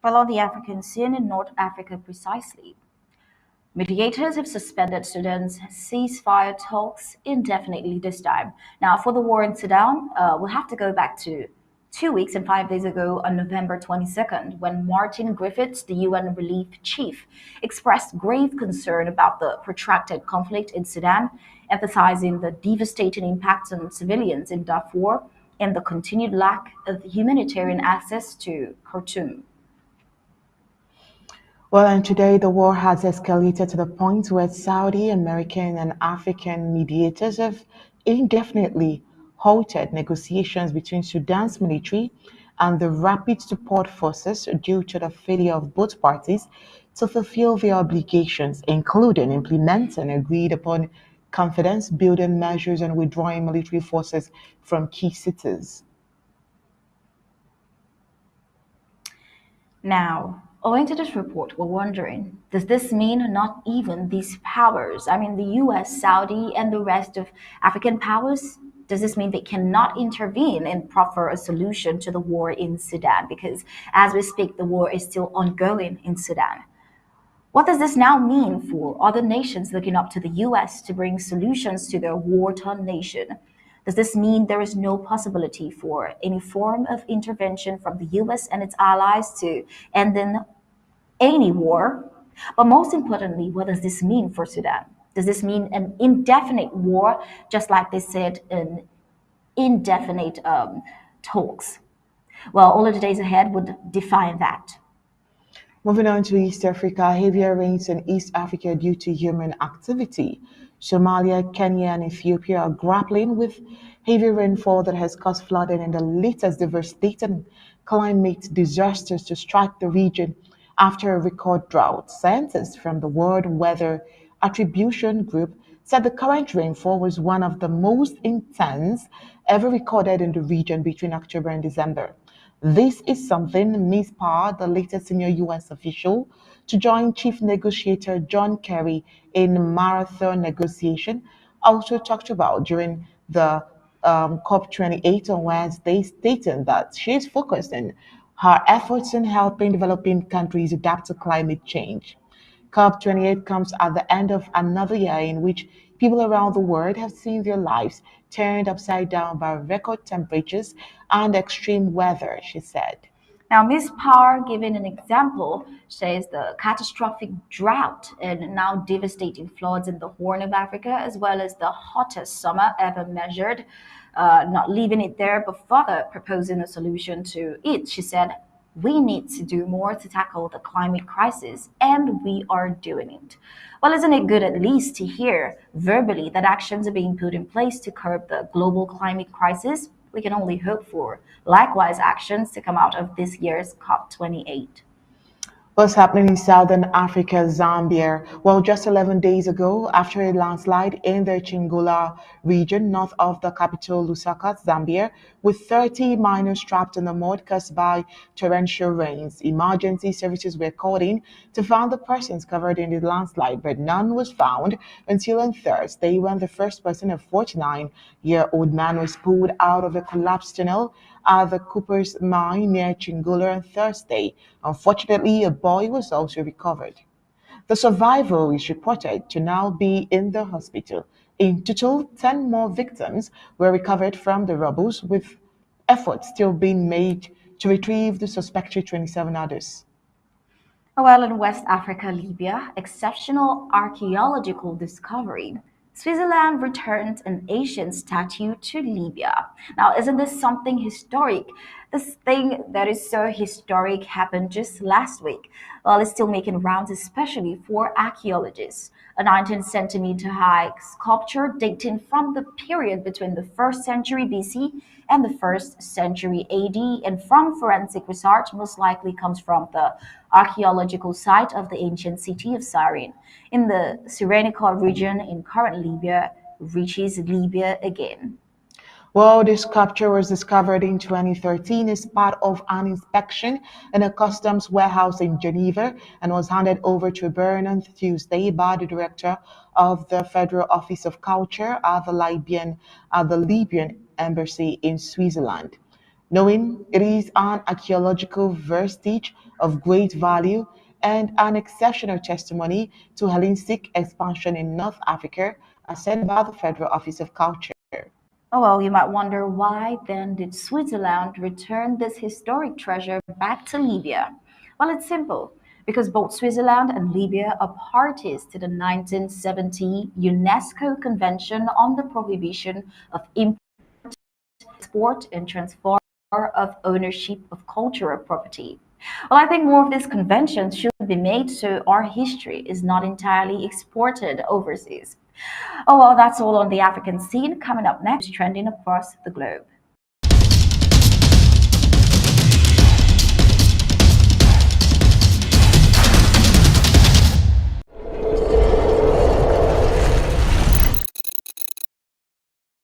Well, on the African scene in North Africa precisely, mediators have suspended Sudan's ceasefire talks indefinitely this time. Now, for the war in Sudan, we'll have to go back to 2 weeks and 5 days ago on November 22nd, when Martin Griffiths, the UN relief chief, expressed grave concern about the protracted conflict in Sudan, emphasizing the devastating impacts on civilians in Darfur and the continued lack of humanitarian access to Khartoum. Well, and today the war has escalated to the point where Saudi, American, and African mediators have indefinitely halted negotiations between Sudan's military and the Rapid Support Forces due to the failure of both parties to fulfill their obligations, including implementing agreed upon confidence building measures and withdrawing military forces from key cities. Now, owing to this report, we're wondering, does this mean not even these powers, I mean the US, Saudi, and the rest of African powers, does this mean they cannot intervene and proffer a solution to the war in Sudan? Because as we speak, the war is still ongoing in Sudan. What does this now mean for other nations looking up to the US to bring solutions to their war torn nation? Does this mean there is no possibility for any form of intervention from the US and its allies to end in any war? But most importantly, what does this mean for Sudan? Does this mean an indefinite war, just like they said in indefinite talks? Well, all of the days ahead would define that. Moving on to East Africa, heavier rains in East Africa due to human activity. Somalia, Kenya, and Ethiopia are grappling with heavy rainfall that has caused flooding and the latest devastating climate disasters to strike the region after a record drought. Scientists from the World Weather Attribution Group said the current rainfall was one of the most intense ever recorded in the region between October and December. This is something Ms. Parr, the latest senior U.S. official to join Chief Negotiator John Kerry in marathon negotiation, also talked about during the COP28 on Wednesday, stating that she is focused on her efforts in helping developing countries adapt to climate change. COP28 comes at the end of another year in which people around the world have seen their lives turned upside down by record temperatures and extreme weather, she said. Now, Ms. Parr, giving an example, says the catastrophic drought and now devastating floods in the Horn of Africa, as well as the hottest summer ever measured, not leaving it there, but further proposing a solution to it. She said, we need to do more to tackle the climate crisis, and we are doing it. Well, isn't it good at least to hear verbally that actions are being put in place to curb the global climate crisis? We can only hope for likewise actions to come out of this year's COP28. What's happening in Southern Africa, Zambia? Well, just 11 days ago, after a landslide in the Chingula region north of the capital, Lusaka, Zambia, with 30 miners trapped in the mud caused by torrential rains, emergency services were called in to find the persons covered in the landslide, but none was found until on Thursday when the first person, a 49-year-old man, was pulled out of a collapsed tunnel at the Cooper's mine near Chingula on Thursday. Unfortunately, a boy was also recovered. The survivor is reported to now be in the hospital. In total, 10 more victims were recovered from the rubble, with efforts still being made to retrieve the suspected 27 others. Well, in West Africa, Libya, exceptional archaeological discovery. Switzerland returned an ancient statue to Libya. Now, isn't this something historic? This thing that is so historic happened just last week. Well, it's still making rounds, especially for archaeologists. A 19 centimeter high sculpture dating from the period between the 1st century BC and the 1st century AD, and from forensic research, most likely comes from the archaeological site of the ancient city of Cyrene in the Cyrenaica region in current Libya, reaches Libya again. Well, this sculpture was discovered in 2013 as part of an inspection in a customs warehouse in Geneva and was handed over to Bern on Tuesday by the director of the Federal Office of Culture at the Libyan embassy in Switzerland. Knowing it is an archaeological vestige of great value and an exceptional testimony to Hellenistic expansion in North Africa, as said by the Federal Office of Culture. Oh, well, you might wonder why then did Switzerland return this historic treasure back to Libya? Well, it's simple. Because both Switzerland and Libya are parties to the 1970 UNESCO Convention on the Prohibition of Export and Transfer of Ownership of Cultural Property. Well, I think more of these conventions should be made so our history is not entirely exported overseas. Oh, well, that's all on the African scene. Coming up next, trending across the globe.